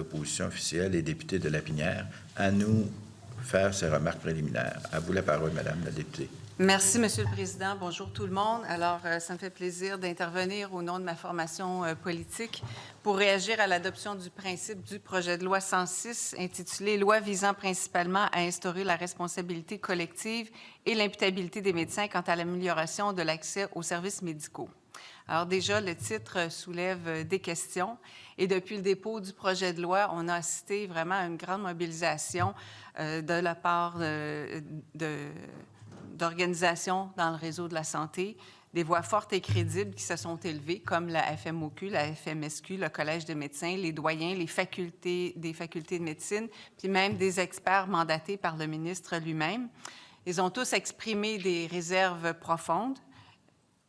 l'opposition officielle et député de Lapinière, à nous faire ses remarques préliminaires. À vous la parole, Madame la députée. Merci, Monsieur le Président. Bonjour tout le monde. Alors, ça me fait plaisir d'intervenir au nom de ma formation politique pour réagir à l'adoption du principe du projet de loi 106 intitulé « Loi visant principalement à instaurer la responsabilité collective et l'imputabilité des médecins quant à l'amélioration de l'accès aux services médicaux ». Alors déjà, le titre soulève des questions et depuis le dépôt du projet de loi, on a assisté vraiment à une grande mobilisation de la part d'organisations dans le réseau de la santé, des voix fortes et crédibles qui se sont élevées, comme la FMOQ, la FMSQ, le Collège des médecins, les doyens, les facultés, des facultés de médecine, puis même des experts mandatés par le ministre lui-même. Ils ont tous exprimé des réserves profondes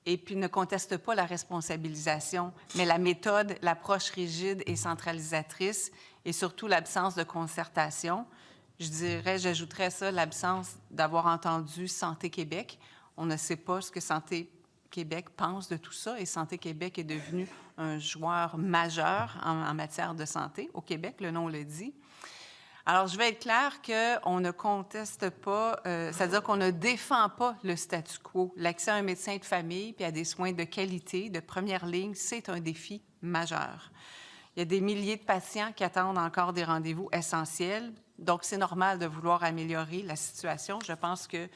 et puis ne contestent pas la responsabilisation, mais la méthode, l'approche rigide et centralisatrice et surtout l'absence de concertation. J'ajouterais ça, l'absence d'avoir entendu Santé Québec. On ne sait pas ce que Santé Québec pense de tout ça et Santé Québec est devenu un joueur majeur en matière de santé au Québec, le nom le dit. Alors, je vais être claire qu'on ne conteste pas, c'est-à-dire qu'on ne défend pas le statu quo. L'accès à un médecin de famille puis à des soins de qualité, de première ligne, c'est un défi majeur. Il y a des milliers de patients qui attendent encore des rendez-vous essentiels. Donc, c'est normal de vouloir améliorer la situation. Je pense qu'il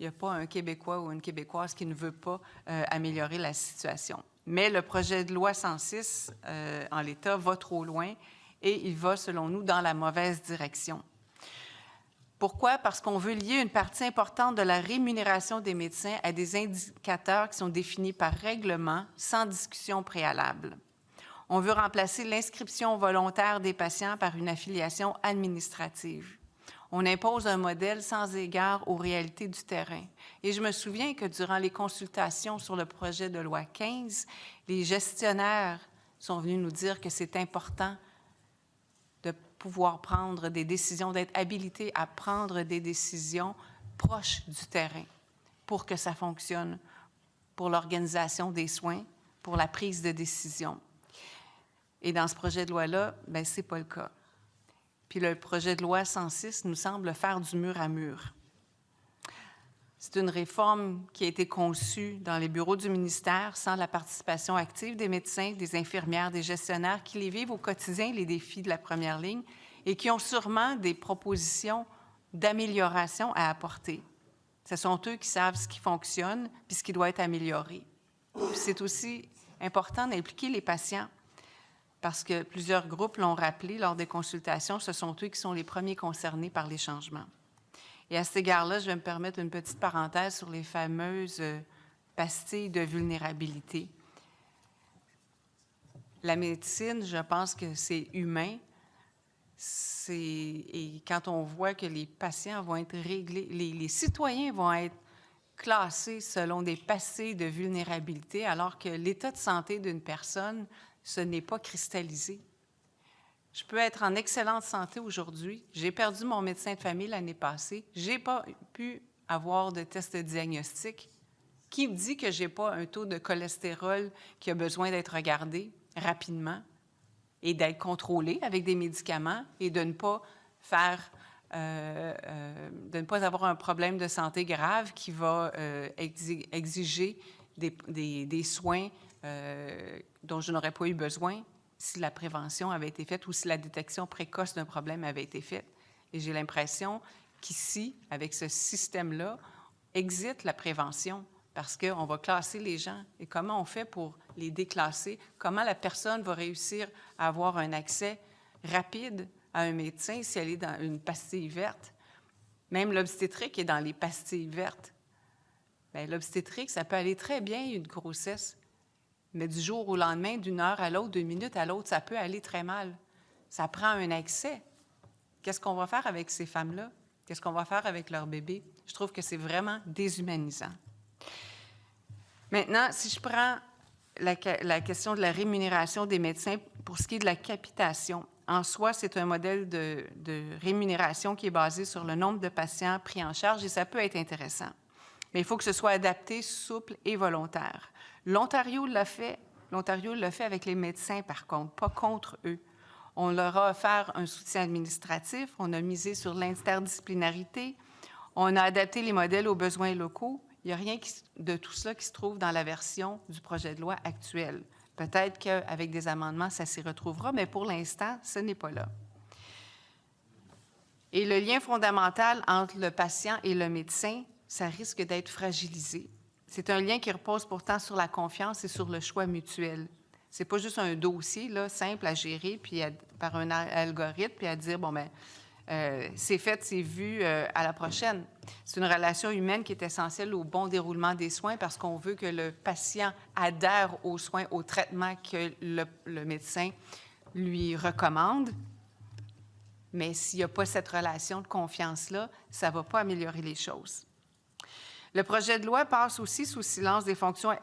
n'y a pas un Québécois ou une Québécoise qui ne veut pas améliorer la situation. Mais le projet de loi 106, en l'état, va trop loin et il va, selon nous, dans la mauvaise direction. Pourquoi? Parce qu'on veut lier une partie importante de la rémunération des médecins à des indicateurs qui sont définis par règlement, sans discussion préalable. On veut remplacer l'inscription volontaire des patients par une affiliation administrative. On impose un modèle sans égard aux réalités du terrain. Et je me souviens que durant les consultations sur le projet de loi 15, les gestionnaires sont venus nous dire que c'est important de pouvoir prendre des décisions, d'être habilités à prendre des décisions proches du terrain pour que ça fonctionne, pour l'organisation des soins, pour la prise de décision. Et dans ce projet de loi-là, bien, ce n'est pas le cas. Puis le projet de loi 106 nous semble faire du mur à mur. C'est une réforme qui a été conçue dans les bureaux du ministère sans la participation active des médecins, des infirmières, des gestionnaires qui les vivent au quotidien, les défis de la première ligne, et qui ont sûrement des propositions d'amélioration à apporter. Ce sont eux qui savent ce qui fonctionne puis ce qui doit être amélioré. C'est aussi important d'impliquer les patients parce que plusieurs groupes l'ont rappelé lors des consultations, ce sont eux qui sont les premiers concernés par les changements. Et à cet égard-là, je vais me permettre une petite parenthèse sur les fameuses pastilles de vulnérabilité. La médecine, je pense que c'est humain. Et quand on voit que les patients vont être réglés, les citoyens vont être classés selon des pastilles de vulnérabilité, alors que l'état de santé d'une personne, ce n'est pas cristallisé. Je peux être en excellente santé aujourd'hui. J'ai perdu mon médecin de famille l'année passée. Je n'ai pas pu avoir de test de diagnostic. Qui me dit que je n'ai pas un taux de cholestérol qui a besoin d'être regardé rapidement et d'être contrôlé avec des médicaments et de ne pas faire, de ne pas avoir un problème de santé grave qui va exiger des soins dont je n'aurais pas eu besoin si la prévention avait été faite ou si la détection précoce d'un problème avait été faite. Et j'ai l'impression qu'ici, avec ce système-là, existe la prévention parce qu'on va classer les gens. Et comment on fait pour les déclasser? Comment la personne va réussir à avoir un accès rapide à un médecin si elle est dans une pastille verte? Même l'obstétrique est dans les pastilles vertes. Bien, l'obstétrique, ça peut aller très bien, une grossesse. Mais du jour au lendemain, d'une heure à l'autre, d'une minute à l'autre, ça peut aller très mal. Ça prend un accès. Qu'est-ce qu'on va faire avec ces femmes-là? Qu'est-ce qu'on va faire avec leur bébé? Je trouve que c'est vraiment déshumanisant. Maintenant, si je prends la question de la rémunération des médecins pour ce qui est de la capitation, en soi, c'est un modèle de rémunération qui est basé sur le nombre de patients pris en charge et ça peut être intéressant. Mais il faut que ce soit adapté, souple et volontaire. L'Ontario l'a fait. L'Ontario l'a fait avec les médecins, par contre, pas contre eux. On leur a offert un soutien administratif, on a misé sur l'interdisciplinarité, on a adapté les modèles aux besoins locaux. Il n'y a rien de tout cela qui se trouve dans la version du projet de loi actuel. Peut-être qu'avec des amendements, ça s'y retrouvera, mais pour l'instant, ce n'est pas là. Et le lien fondamental entre le patient et le médecin, ça risque d'être fragilisé. C'est un lien qui repose pourtant sur la confiance et sur le choix mutuel. Ce n'est pas juste un dossier là, simple à gérer puis par un algorithme puis à dire, bon, bien, c'est fait, c'est vu, à la prochaine. C'est une relation humaine qui est essentielle au bon déroulement des soins parce qu'on veut que le patient adhère aux soins, au traitement que le médecin lui recommande. Mais s'il n'y a pas cette relation de confiance-là, ça ne va pas améliorer les choses. Le projet de loi passe aussi sous silence des fonctions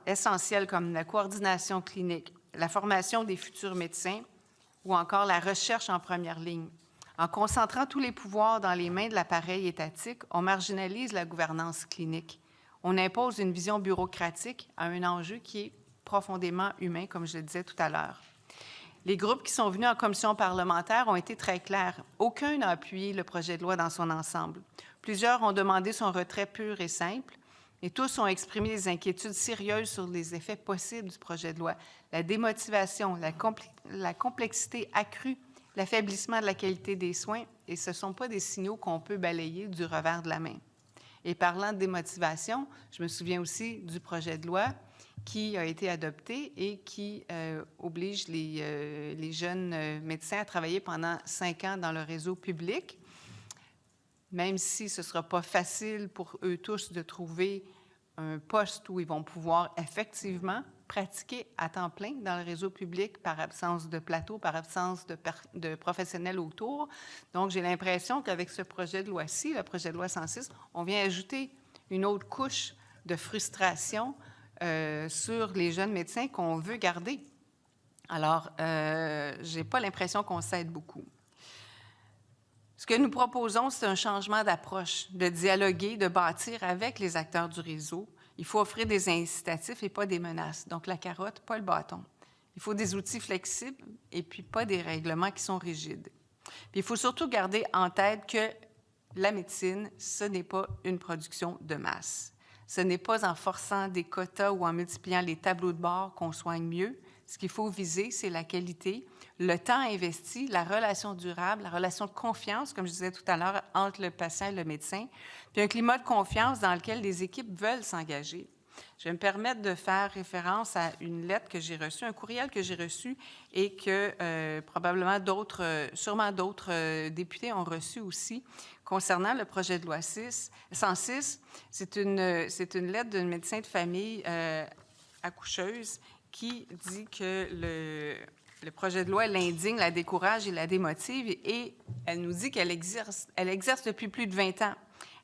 essentielles comme la coordination clinique, la formation des futurs médecins ou encore la recherche en première ligne. En concentrant tous les pouvoirs dans les mains de l'appareil étatique, on marginalise la gouvernance clinique. On impose une vision bureaucratique à un enjeu qui est profondément humain, comme je le disais tout à l'heure. Les groupes qui sont venus en commission parlementaire ont été très clairs. Aucun n'a appuyé le projet de loi dans son ensemble. Plusieurs ont demandé son retrait pur et simple, et tous ont exprimé des inquiétudes sérieuses sur les effets possibles du projet de loi. La démotivation, la complexité accrue, l'affaiblissement de la qualité des soins, et ce ne sont pas des signaux qu'on peut balayer du revers de la main. Et parlant de démotivation, je me souviens aussi du projet de loi qui a été adopté et qui oblige les jeunes médecins à travailler pendant 5 ans dans le réseau public, même si ce ne sera pas facile pour eux tous de trouver un poste où ils vont pouvoir effectivement pratiquer à temps plein dans le réseau public par absence de plateau, par absence de professionnels autour. Donc, j'ai l'impression qu'avec ce projet de loi-ci, le projet de loi 106, on vient ajouter une autre couche de frustration sur les jeunes médecins qu'on veut garder. Alors, je n'ai pas l'impression qu'on s'aide beaucoup. Ce que nous proposons, c'est un changement d'approche, de dialoguer, de bâtir avec les acteurs du réseau. Il faut offrir des incitatifs et pas des menaces. Donc, la carotte, pas le bâton. Il faut des outils flexibles et puis pas des règlements qui sont rigides. Puis, il faut surtout garder en tête que la médecine, ce n'est pas une production de masse. Ce n'est pas en forçant des quotas ou en multipliant les tableaux de bord qu'on soigne mieux. Ce qu'il faut viser, c'est la qualité, le temps investi, la relation durable, la relation de confiance, comme je disais tout à l'heure, entre le patient et le médecin, puis un climat de confiance dans lequel les équipes veulent s'engager. Je vais me permettre de faire référence à une lettre que j'ai reçue, un courriel que j'ai reçu et que probablement sûrement d'autres députés ont reçu aussi concernant le projet de loi 106. C'est une lettre d'un médecin de famille accoucheuse qui dit que le projet de loi l'indigne, la décourage et la démotive, et elle nous dit qu'elle exerce depuis plus de 20 ans.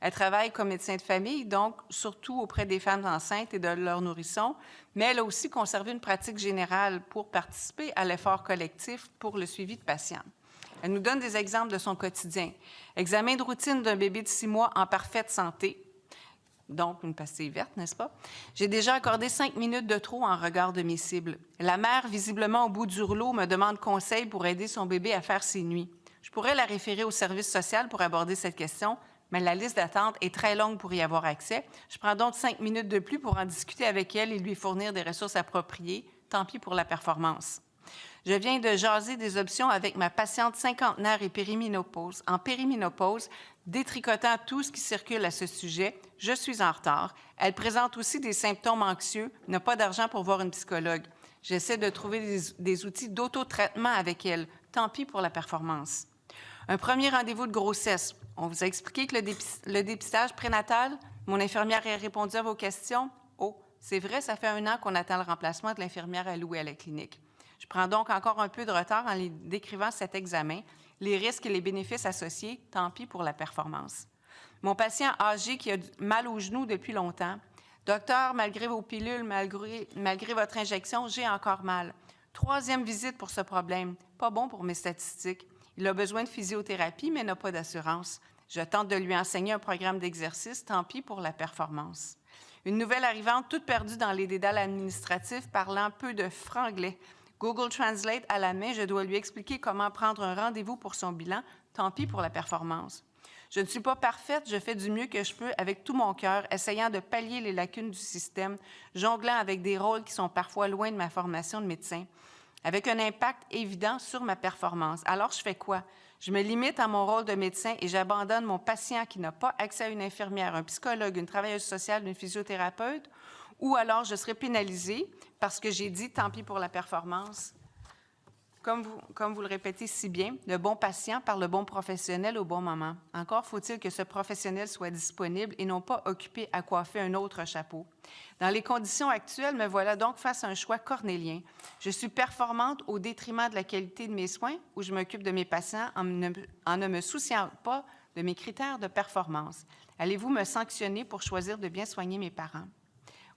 Elle travaille comme médecin de famille, donc surtout auprès des femmes enceintes et de leurs nourrissons, mais elle a aussi conservé une pratique générale pour participer à l'effort collectif pour le suivi de patients. Elle nous donne des exemples de son quotidien. Examen de routine d'un bébé de 6 mois en parfaite santé, donc une pastille verte, n'est-ce pas? J'ai déjà accordé 5 minutes de trop en regard de mes cibles. La mère, visiblement au bout du rouleau, me demande conseil pour aider son bébé à faire ses nuits. Je pourrais la référer au service social pour aborder cette question, mais la liste d'attente est très longue pour y avoir accès. Je prends donc 5 minutes de plus pour en discuter avec elle et lui fournir des ressources appropriées. Tant pis pour la performance. Je viens de jaser des options avec ma patiente cinquantenaire et en périménopause, détricotant tout ce qui circule à ce sujet. Je suis en retard. Elle présente aussi des symptômes anxieux, n'a pas d'argent pour voir une psychologue. J'essaie de trouver des outils d'autotraitement avec elle. Tant pis pour la performance. Un premier rendez-vous de grossesse. On vous a expliqué que le dépistage prénatal, mon infirmière a répondu à vos questions. Oh, c'est vrai, ça fait 1 an qu'on attend le remplacement de l'infirmière allouée à la clinique. Je prends donc encore un peu de retard en décrivant cet examen, les risques et les bénéfices associés, tant pis pour la performance. Mon patient âgé qui a mal au genou depuis longtemps. Docteur, malgré vos pilules, malgré votre injection, j'ai encore mal. 3e visite pour ce problème. Pas bon pour mes statistiques. Il a besoin de physiothérapie, mais n'a pas d'assurance. Je tente de lui enseigner un programme d'exercice, tant pis pour la performance. Une nouvelle arrivante toute perdue dans les dédales administratifs, parlant peu de franglais. Google Translate à la main, je dois lui expliquer comment prendre un rendez-vous pour son bilan. Tant pis pour la performance. Je ne suis pas parfaite, je fais du mieux que je peux avec tout mon cœur, essayant de pallier les lacunes du système, jonglant avec des rôles qui sont parfois loin de ma formation de médecin, avec un impact évident sur ma performance. Alors, je fais quoi? Je me limite à mon rôle de médecin et j'abandonne mon patient qui n'a pas accès à une infirmière, un psychologue, une travailleuse sociale, une physiothérapeute, ou alors je serai pénalisée parce que j'ai dit tant pis pour la performance. Comme vous le répétez si bien, le bon patient par le bon professionnel au bon moment. Encore faut-il que ce professionnel soit disponible et non pas occupé à coiffer un autre chapeau. Dans les conditions actuelles, me voilà donc face à un choix cornélien. Je suis performante au détriment de la qualité de mes soins ou je m'occupe de mes patients en ne me souciant pas de mes critères de performance. Allez-vous me sanctionner pour choisir de bien soigner mes parents?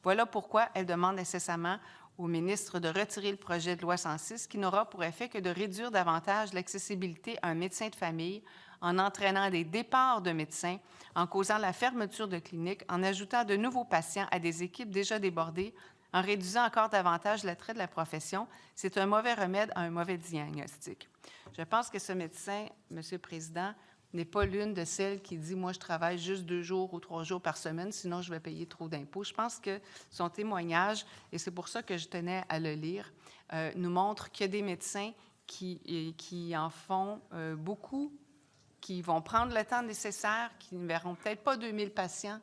Voilà pourquoi elle demande nécessairement au ministre de retirer le projet de loi 106 qui n'aura pour effet que de réduire davantage l'accessibilité à un médecin de famille en entraînant des départs de médecins, en causant la fermeture de cliniques, en ajoutant de nouveaux patients à des équipes déjà débordées, en réduisant encore davantage l'attrait de la profession. C'est un mauvais remède à un mauvais diagnostic. Je pense que ce médecin, Monsieur le Président, n'est pas l'une de celles qui dit « moi, je travaille juste 2 jours ou 3 jours par semaine, sinon je vais payer trop d'impôts ». Je pense que son témoignage, et c'est pour ça que je tenais à le lire, nous montre qu'il y a des médecins qui en font beaucoup, qui vont prendre le temps nécessaire, qui ne verront peut-être pas 2000 patients,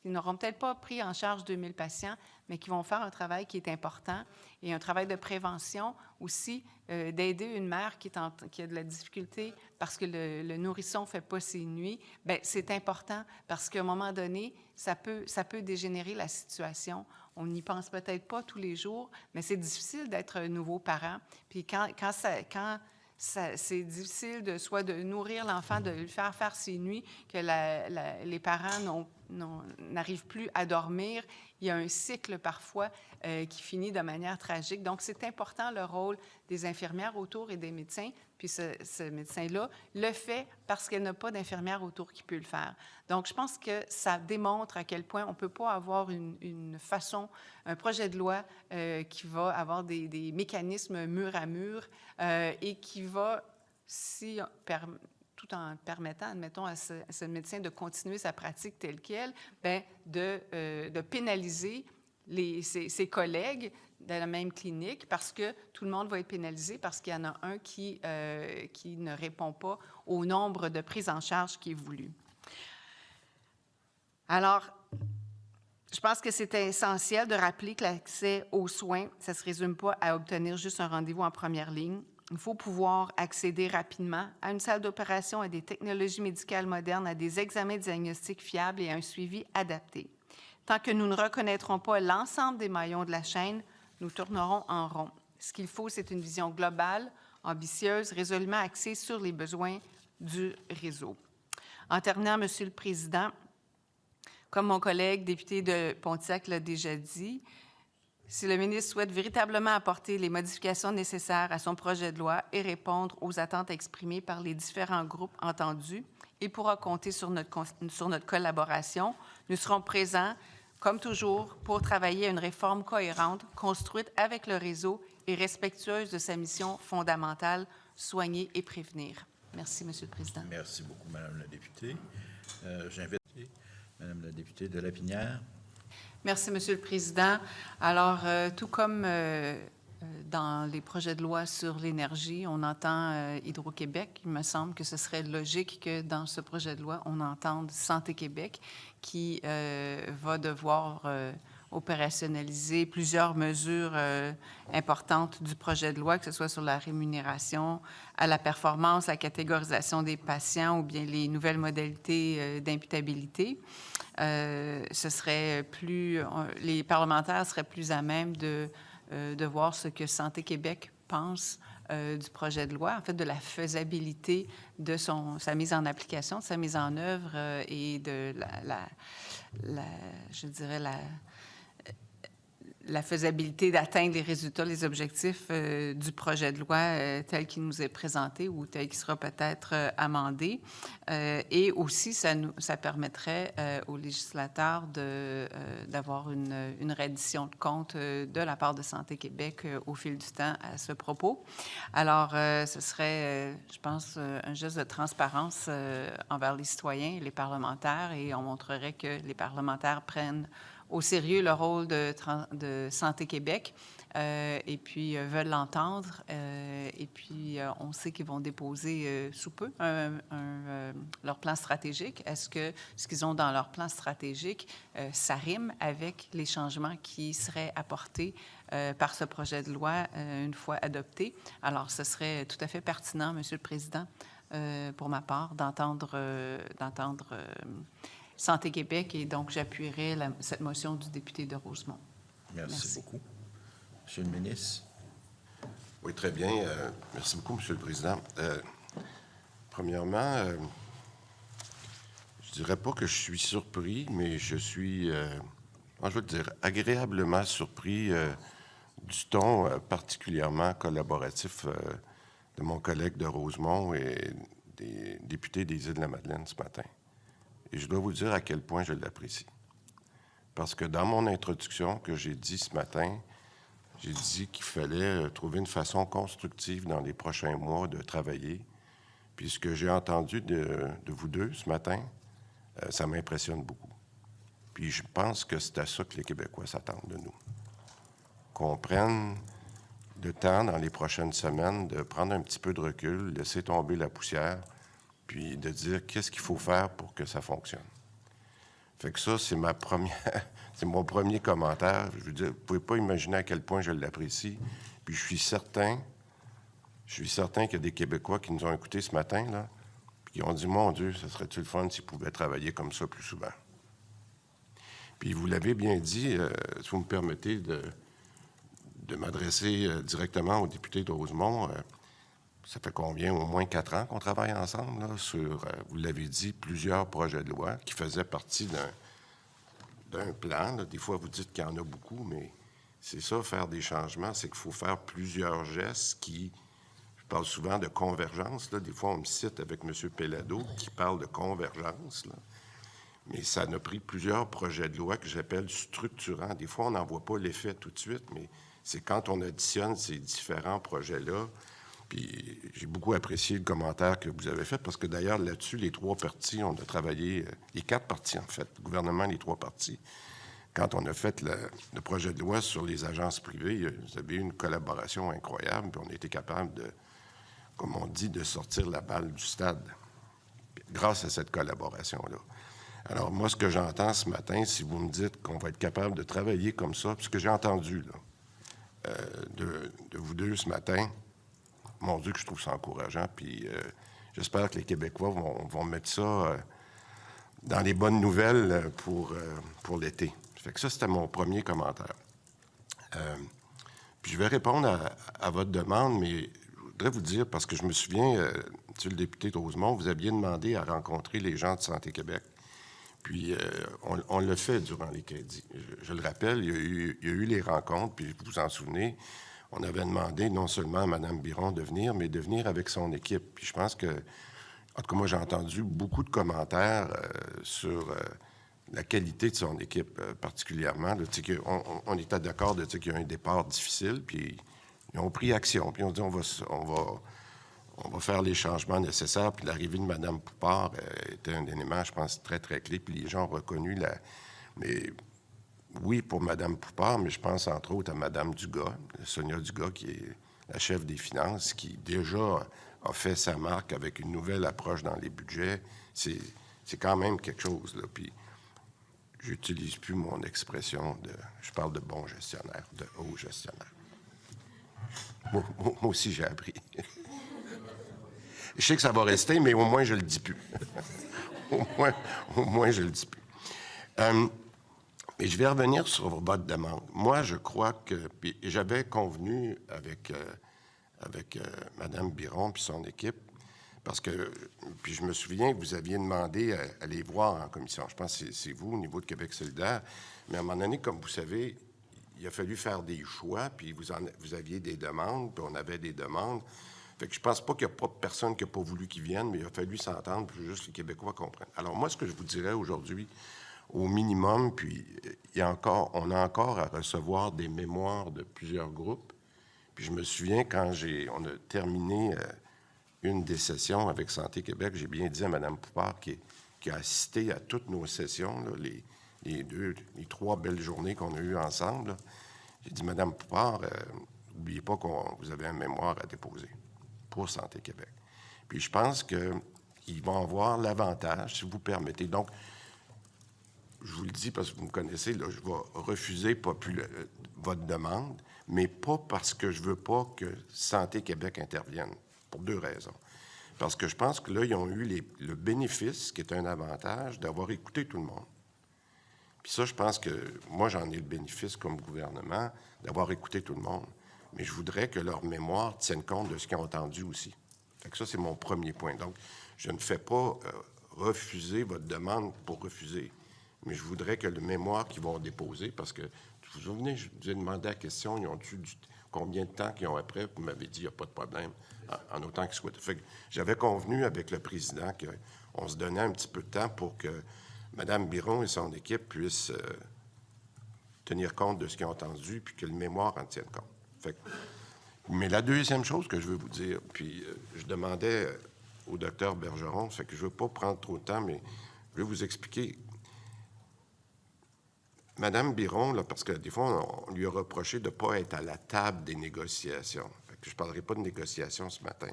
qui n'auront peut-être pas pris en charge 2000 patients, mais qui vont faire un travail qui est important et un travail de prévention aussi, d'aider une mère qui a de la difficulté parce que le nourrisson ne fait pas ses nuits. Bien, c'est important parce qu'à un moment donné, ça peut dégénérer la situation. On n'y pense peut-être pas tous les jours, mais c'est difficile d'être un nouveau parent. Puis quand c'est difficile de nourrir l'enfant, de lui faire faire ses nuits, que les parents n'arrivent plus à dormir. Il y a un cycle parfois qui finit de manière tragique. Donc, c'est important le rôle des infirmières autour et des médecins. Puis ce médecin-là le fait parce qu'elle n'a pas d'infirmière autour qui peut le faire. Donc, je pense que ça démontre à quel point on ne peut pas avoir une façon, un projet de loi qui va avoir des mécanismes mur à mur et qui va, tout en permettant, admettons, à ce médecin de continuer sa pratique telle qu'elle, bien, de pénaliser ses collègues de la même clinique parce que tout le monde va être pénalisé parce qu'il y en a un qui ne répond pas au nombre de prises en charge qui est voulu. Alors, je pense que c'est essentiel de rappeler que l'accès aux soins, ça ne se résume pas à obtenir juste un rendez-vous en première ligne. Il faut pouvoir accéder rapidement à une salle d'opération, à des technologies médicales modernes, à des examens diagnostiques fiables et à un suivi adapté. Tant que nous ne reconnaîtrons pas l'ensemble des maillons de la chaîne, nous tournerons en rond. Ce qu'il faut, c'est une vision globale, ambitieuse, résolument axée sur les besoins du réseau. En terminant, Monsieur le Président, comme mon collègue député de Pontiac l'a déjà dit, si le ministre souhaite véritablement apporter les modifications nécessaires à son projet de loi et répondre aux attentes exprimées par les différents groupes entendus, il pourra compter sur notre collaboration. Nous serons présents, comme toujours, pour travailler à une réforme cohérente, construite avec le réseau et respectueuse de sa mission fondamentale, soigner et prévenir. Merci, Monsieur le Président. Merci beaucoup, Madame la députée. J'invite Madame la députée de Lapinière. Merci, Monsieur le Président. Alors, tout comme dans les projets de loi sur l'énergie, on entend Hydro-Québec. Il me semble que ce serait logique que dans ce projet de loi, on entende Santé Québec qui va devoir opérationnaliser plusieurs mesures importantes du projet de loi, que ce soit sur la rémunération, à la performance, la catégorisation des patients ou bien les nouvelles modalités d'imputabilité. Les parlementaires seraient plus à même de voir ce que Santé Québec pense du projet de loi, en fait, de la faisabilité de sa mise en application, de sa mise en œuvre et de la faisabilité d'atteindre les résultats, les objectifs du projet de loi tel qu'il nous est présenté ou tel qu'il sera peut-être amendé. Et aussi, ça permettrait aux législateurs d'avoir une reddition de comptes de la part de Santé Québec au fil du temps à ce propos. Alors, ce serait, je pense, un geste de transparence envers les citoyens et les parlementaires, et on montrerait que les parlementaires prennent au sérieux le rôle de Santé Québec et puis veulent l'entendre. Et puis, on sait qu'ils vont déposer sous peu leur plan stratégique. Est-ce que ce qu'ils ont dans leur plan stratégique, ça rime avec les changements qui seraient apportés par ce projet de loi une fois adopté? Alors, ce serait tout à fait pertinent, Monsieur le Président, pour ma part, d'entendre Santé Québec, et donc j'appuierai cette motion du député de Rosemont. Merci beaucoup. Monsieur le ministre. Oui, très bien. Merci beaucoup, Monsieur le Président. Premièrement, je dirais pas que je suis surpris, mais je suis, je veux dire, agréablement surpris du ton particulièrement collaboratif de mon collègue de Rosemont et des députés des Îles-de-la-Madeleine ce matin. Et je dois vous dire à quel point je l'apprécie. Parce que dans mon introduction que j'ai dit ce matin, j'ai dit qu'il fallait trouver une façon constructive dans les prochains mois de travailler. Puis ce que j'ai entendu de vous deux ce matin, ça m'impressionne beaucoup. Puis je pense que c'est à ça que les Québécois s'attendent de nous. Qu'on prenne le temps dans les prochaines semaines de prendre un petit peu de recul, laisser tomber la poussière, puis de dire qu'est-ce qu'il faut faire pour que ça fonctionne. Fait que ça, c'est c'est mon premier commentaire. Je veux dire, vous ne pouvez pas imaginer à quel point je l'apprécie. Puis je suis certain qu'il y a des Québécois qui nous ont écoutés ce matin, là, puis qui ont dit, mon Dieu, ça serait-tu le fun s'ils pouvaient travailler comme ça plus souvent. Puis vous l'avez bien dit, si vous me permettez de m'adresser directement au député de Rosemont. Ça fait combien? Au moins 4 ans qu'on travaille ensemble là, sur, vous l'avez dit, plusieurs projets de loi qui faisaient partie d'un plan. Là. Des fois, vous dites qu'il y en a beaucoup, mais c'est ça, faire des changements, c'est qu'il faut faire plusieurs gestes qui... Je parle souvent de convergence. Là. Des fois, on me cite avec M. Pellado qui parle de convergence. Là. Mais ça en a pris plusieurs projets de loi que j'appelle structurants. Des fois, on n'en voit pas l'effet tout de suite, mais c'est quand on additionne ces différents projets-là. Puis j'ai beaucoup apprécié le commentaire que vous avez fait, parce que d'ailleurs, là-dessus, les 3 partis, on a travaillé, les 4 partis, en fait, le gouvernement, les 3 partis. Quand on a fait le projet de loi sur les agences privées, vous avez eu une collaboration incroyable, puis on a été capable de, comme on dit, de sortir la balle du stade, grâce à cette collaboration-là. Alors, moi, ce que j'entends ce matin, si vous me dites qu'on va être capable de travailler comme ça, puis ce que j'ai entendu là, de vous deux ce matin, mon Dieu, que je trouve ça encourageant. Puis j'espère que les Québécois vont mettre ça dans les bonnes nouvelles pour l'été. Fait que ça, c'était mon premier commentaire. Puis je vais répondre à votre demande, mais je voudrais vous dire, parce que je me souviens, monsieur le député de Rosemont, vous aviez demandé à rencontrer les gens de Santé Québec. Puis on l'a fait durant les crédits. Je le rappelle, il y a eu les rencontres, puis vous vous en souvenez. On avait demandé non seulement à Mme Biron de venir, mais de venir avec son équipe. Puis je pense que, en tout cas, moi, j'ai entendu beaucoup de commentaires sur la qualité de son équipe, particulièrement. Là, on était d'accord de dire qu'il y a un départ difficile, puis ils ont pris action. Puis on dit on va faire les changements nécessaires. Puis l'arrivée de Mme Poupard était un élément, je pense, très, très clé. Puis les gens ont reconnu mais oui, pour Mme Poupard, mais je pense entre autres à Mme Dugas, Sonia Dugas, qui est la chef des finances, qui déjà a fait sa marque avec une nouvelle approche dans les budgets. C'est quand même quelque chose, là. Puis j'utilise plus mon expression je parle de bon gestionnaire, de haut gestionnaire. Moi aussi, j'ai appris. Je sais que ça va rester, mais au moins, je le dis plus. au moins, je le dis plus. Mais je vais revenir sur votre demande. Moi, je crois que... Puis j'avais convenu avec Mme Biron puis son équipe, parce que... Puis je me souviens que vous aviez demandé à les voir en commission. Je pense que c'est vous, au niveau de Québec solidaire. Mais à un moment donné, comme vous savez, il a fallu faire des choix, puis vous aviez des demandes, puis on avait des demandes. Fait que je pense pas qu'il n'y a pas personne qui n'a pas voulu qu'ils viennent, mais il a fallu s'entendre, puis juste les Québécois comprennent. Alors moi, ce que je vous dirais aujourd'hui, au minimum, puis on a encore à recevoir des mémoires de plusieurs groupes. Puis je me souviens, quand on a terminé une des sessions avec Santé Québec, j'ai bien dit à Mme Poupard, qui a assisté à toutes nos sessions, là, les 3 belles journées qu'on a eues ensemble, là, j'ai dit, Mme Poupard, n'oubliez pas que vous avez un mémoire à déposer pour Santé Québec. Puis je pense qu'ils vont avoir l'avantage, si vous permettez. Donc, je vous le dis parce que vous me connaissez, là, je vais refuser votre demande, mais pas parce que je veux pas que Santé Québec intervienne, pour 2 raisons. Parce que je pense que là, ils ont eu le bénéfice, qui est un avantage, d'avoir écouté tout le monde. Puis ça, je pense que moi, j'en ai le bénéfice comme gouvernement d'avoir écouté tout le monde. Mais je voudrais que leur mémoire tienne compte de ce qu'ils ont entendu aussi. Fait que ça, c'est mon premier point. Donc, je ne fais pas refuser votre demande pour refuser. Mais je voudrais que le mémoire qu'ils vont déposer, parce que, vous vous souvenez, je vous ai demandé la question, ils ont eu combien de temps qu'ils ont après? Vous m'avez dit, il n'y a pas de problème, en autant qu'ils soient. Fait que j'avais convenu avec le président qu'on se donnait un petit peu de temps pour que Mme Biron et son équipe puissent tenir compte de ce qu'ils ont entendu, puis que le mémoire en tienne compte. Fait que, mais la deuxième chose que je veux vous dire, puis je demandais au docteur Bergeron, fait que je ne veux pas prendre trop de temps, mais je vais vous expliquer. Mme Biron, là, parce que des fois, on lui a reproché de ne pas être à la table des négociations. Fait que je ne parlerai pas de négociations ce matin.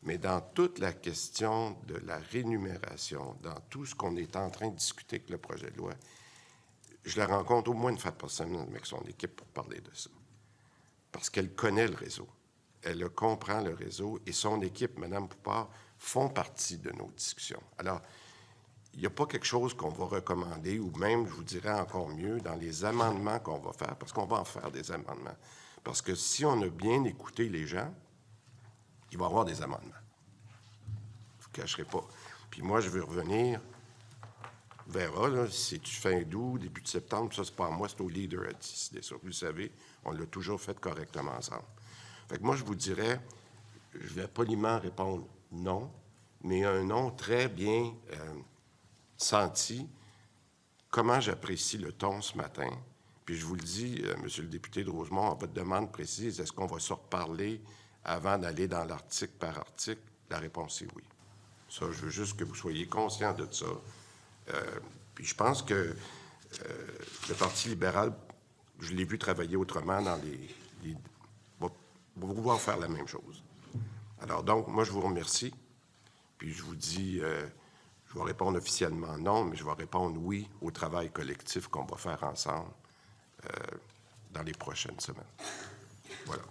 Mais dans toute la question de la rémunération, dans tout ce qu'on est en train de discuter avec le projet de loi, je la rencontre au moins une fois par semaine avec son équipe pour parler de ça. Parce qu'elle connaît le réseau. Elle comprend le réseau et son équipe, Mme Poupard, font partie de nos discussions. Alors, il n'y a pas quelque chose qu'on va recommander, ou même, je vous dirais encore mieux, dans les amendements qu'on va faire, parce qu'on va en faire des amendements. Parce que si on a bien écouté les gens, il va y avoir des amendements. Je ne vous cacherai pas. Puis moi, je veux revenir, on verra, là, si c'est fin août, début de septembre, ça, c'est pas à moi, c'est au leader à décider ça. Vous le savez, on l'a toujours fait correctement ensemble. Fait que moi, je vous dirais, je vais poliment répondre non, mais un non très bien senti. Comment j'apprécie le ton ce matin. Puis je vous le dis, Monsieur le député de Rosemont, à votre demande précise, est-ce qu'on va se reparler avant d'aller dans l'article par article? La réponse est oui. Ça, je veux juste que vous soyez conscient de ça. Puis je pense que le Parti libéral, je l'ai vu travailler autrement dans va vouloir faire la même chose. Alors donc, moi, je vous remercie. Puis je vous dis, je vais répondre officiellement non, mais je vais répondre oui au travail collectif qu'on va faire ensemble dans les prochaines semaines. Voilà.